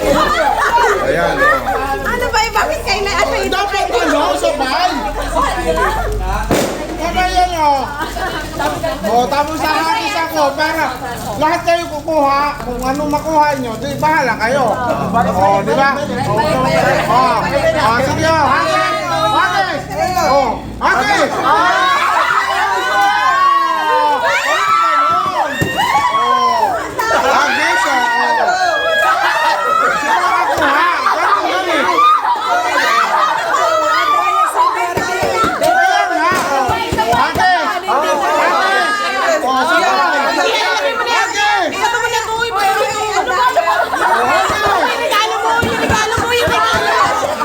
Ayan, o. Ano ba? Bakit kayo na ano ito? Dapat ano, sabay. Sabay yan, o. O, tapos hahagis ako para lahat kayo kukuha. Kung ano makuha nyo, di bahala kayo. O, di ba? O, sige, o. Hagis! Hagis! O, hagis! Hagis, o. Sino makakuha? Ganun, ganun. Ayan nga, o. Hagis! O, sige. Hagis! Ano mo na ko? Regalo mo! Yung regalo mo! Yung regalo mo!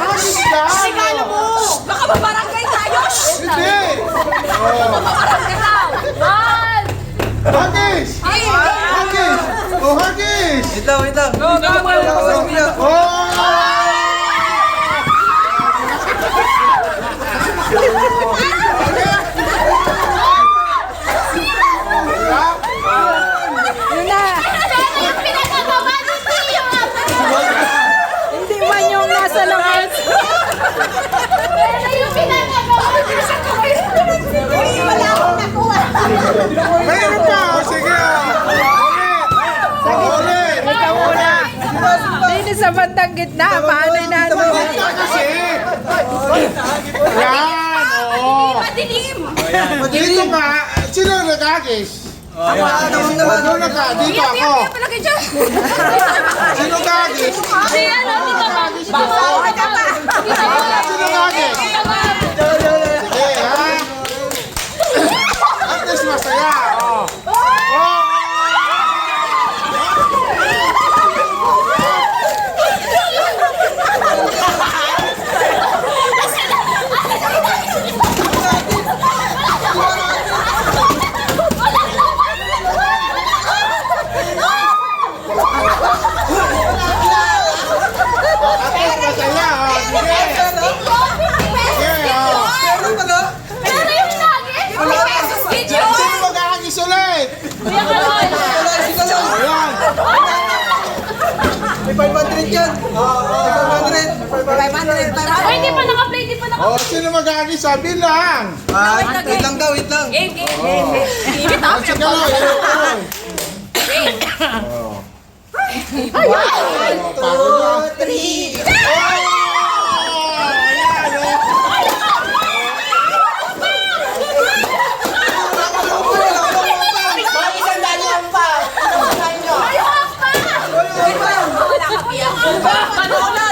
Hagis yan, Regalo mo! Baka mabarangay tayo! Hindi! Mabarangay tayo! Man! Hagis! Hagis! Oh, hagis! Wait lang, wait lang. Oh! Yun na! Hindi man yung nasa langit. Wala akong nakuha. Mayroon pa! Oh, sige! Ulit! Ikaw muna. Dito sa bandang gitna, paano natin? Ito kasi! Yan! Oo! Madilim! Dito nga, sino nag-hagis? Ano naka? Dito ako! Sino nag-hagis? Bakit ka pa? Sino nag-hagis? Sige, ha? At least masaya! Oh! Oh! At least masaya! Oh! Sige! Sige! Oh! Sino mag-hagis ulit? Ayan! May 500 yan. 500. Hindi pa naka-play, hindi pa naka-play. Oh, sino mag-hagis? Sabi lang! Wait lang daw, wait lang. Init Oh, sige lang! Pagod na!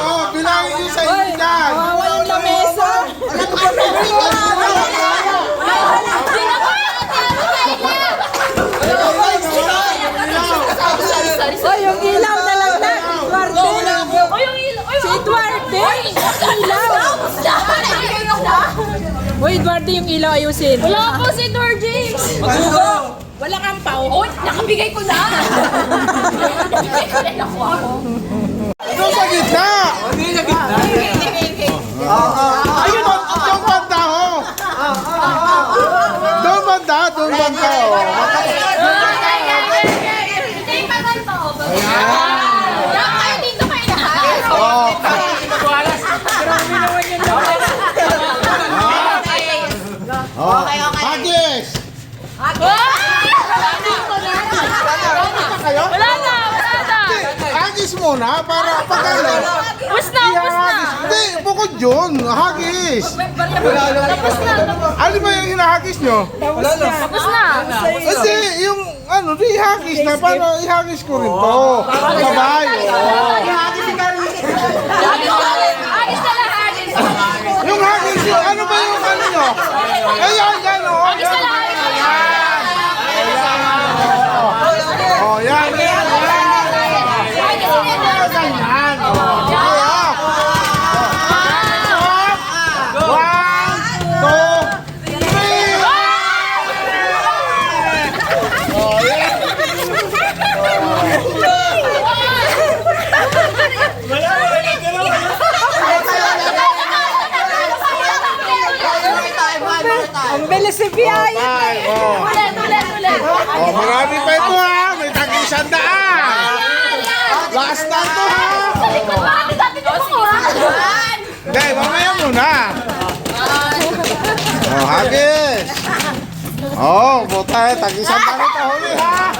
Oh, bilangin niyo sa inyo dyan! Walang lamesa. Oh, yung ilaw na lang na. Si Duarte. Ilaw. Uy, Duarte yung ilaw ayusin. Wala po si Dor James! Wala kang pao. Oh, nakabigay ko na! Nakabigay ko na nakuha ko. Doon sa gitna! Ayun, doon banda ho! Doon banda, doon banda ho! Hindi pa man to. Kayo dito kayo lahat. Oh, hagis! Kayo? Wala na! Hagis muna para pag ano. Ubus na! Hindi, bukod yun, hagis! Tapos na! Ano ba yung hinahagis nyo? Tapos na! Kasi yung ano, di hagis na, para ihagis ko rin to. Sabay, oh. Agis na lang! Agis! Yung hagis yun, ano ba yung ano nyo? Ayan, yan, oh. Agis na lang! Oh, yan, yan, yan. Ganyan, oh. One, two, three. Oh, yan. Ang bilis si Biyaya. Tay, oh. Ulit. Oh, marami pa ito ha. May tag-100. Last na to ha. Sa likod mo, ate, dati ko makuha. Hindi, mamaya muna. Oh, hagis. Oh, buta eh. Tag-100 ito. Huli ha.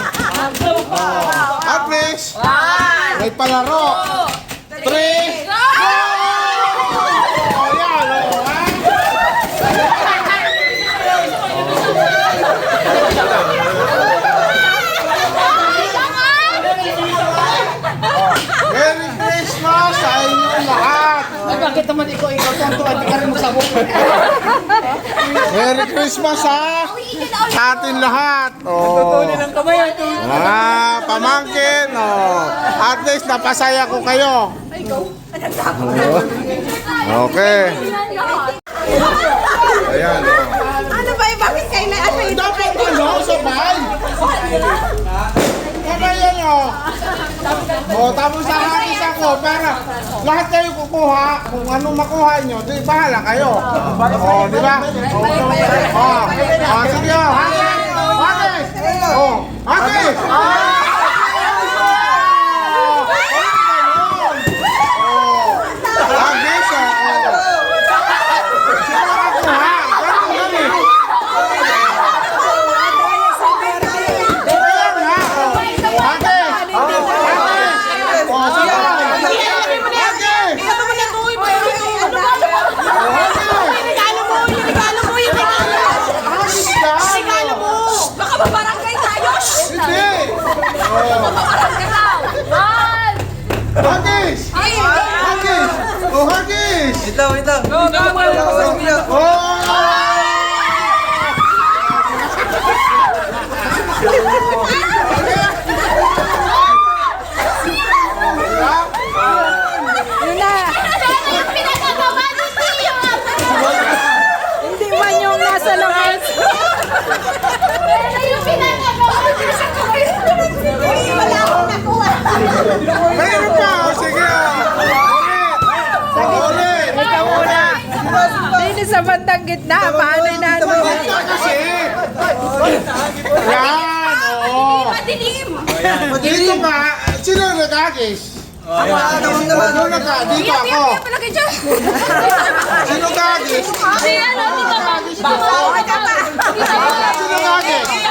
Oh, at least, may palaro. 3. Oh, yan. Oh, ha? Merry Christmas sa inyong lahat. Ay, bakit naman ikaw tonto at di ka rin magsabog? Merry Christmas ha. Sa atin lahat. Oh. Ang kamay ang tuloy. Pamangkin. Oh. At least napasaya ko kayo. Okay. Ayan. Oh. Ano ba yung bakit kailangan may Dapat ano, sabay. Sabay yan oh. Oh, tapos sa hagis ako, pero lahat kayo kukuha, kung ano makuha nyo, di bahala kayo. Oh, di ba? Oh, sige oh. Hagis! Oh, hagis! Hagis oh. Sino makakuha? Ganun eh. Baka mabarangay tayo. Mabarangay daw. Hagis! Hagis! Oh, hagis! Wait lang. Yun na. Yung pinagagawa ni Tio. Hindi man yung nasa labas. Pero yung pinagagawa ni wala akong nakuha. Mayroon pa! Oh, sige! Ulit! Ikaw muna. Dito sa bandang gitna. Paano na ano? Ito kasi! Yan! Oo! Madilim. Dito ba? Sino nag-agis? Naman. Dito ako! Palagay dyan. Sino nag-agis? Si ano, dito ba? Bawal ka pa. Sino nag-agis? Sige,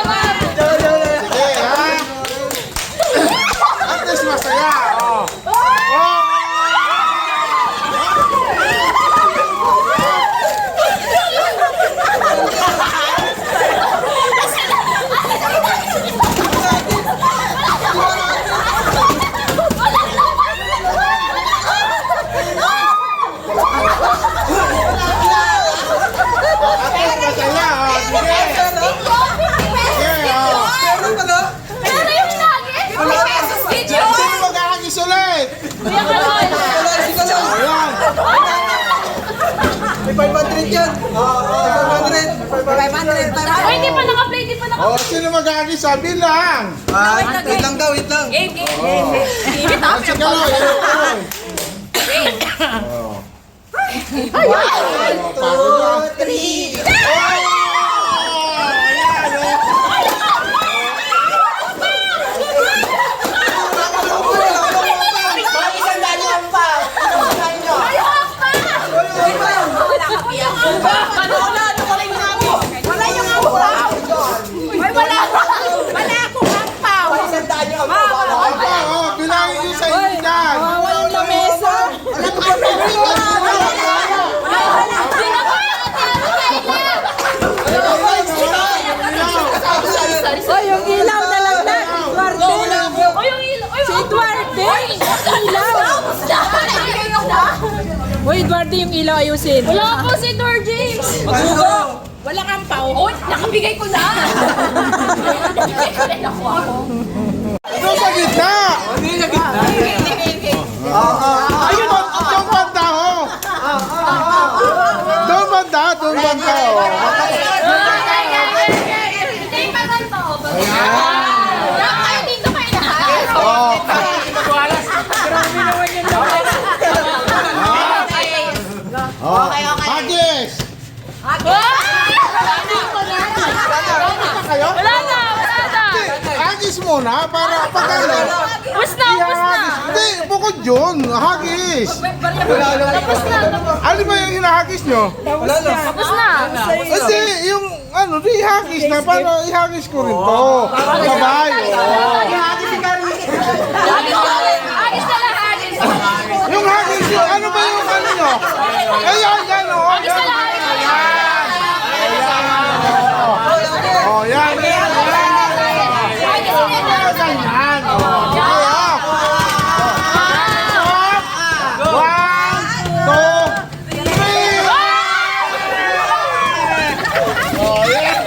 ha? At least masaya! Oh! Oh! At least masaya! Oh, sige! Sige, oh! Meron pa no? Pero yung nugget, 3 pesos video. Sino mag-agis ulit? Kuya Kalol. Sige lang. Ayan! May 500 yan. 500. Oh, hindi pa naka-play, hindi pa naka-play. Oh, sino mag-agis? Sabi lang! Wait lang daw, wait lang. Game. Init Ah, sige lang! Ayan! Oh, 2, 3. Bilangin niyo sa inyo dyan! Walang lamesa. O, yung ilaw na lang na. Duarte. Si Duarte. Ilaw. Uy, Duarte, yung ilaw ayusin. Wala po si Dor James. Wala kang pao. Oh, nakabigay ko na. Nakabigay ko na ako. Ito sa gitna! Ayun, doon banda ho! Doon banda, doon banda ho! Hindi pa ganito. Kayo dito kayo lahat. Oh. Oh. Hagis! Okay. kayo? Wala na, wala na. Hagis muna para pagkano. Ubus na, ubus na. Hindi, bukod yun. Hagis. Tapos na, Ano ba yung hinahagis nyo? tapos na. Kasi yung ano, di hagis na. Paano ihagis ko rin to? Kabayo. Agis na lang, agis. Yung hagis yun, ano ba yung ano nyo? Ayan, yan o. Agis na lang, agis. Oh, yan. Agis na lang. Ganyan. Oh, yan. One, two, three. Oh, yan.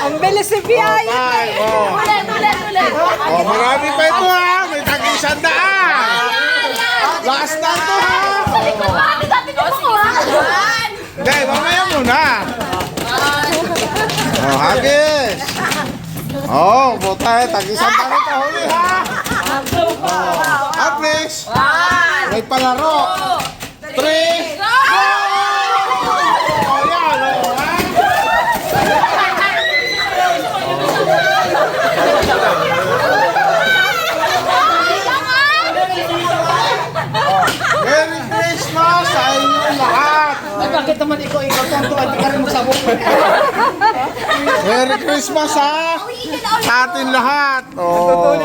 Ang bilis si Biyaya. Five, oh. Ulit, ulit, ulit. Oh, marami pa ito ha. May tag-100. Last na ito ha. Bakit natin ito mo, ha? Hindi, mamaya muna. Oh, hagis. Oh, buta eh. Tag-100 na ito. Huli ha. At least, may palaro. 3. Oh, yan. Oh, ha? Merry Christmas sa inyong lahat. Bakit naman ikaw tonto at ka rin mo sa buko? Merry Christmas ha. Sa atin lahat. Oh.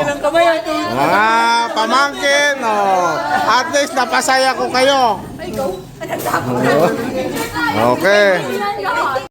Pamangkin. Oh. At least napasaya ko kayo. Okay.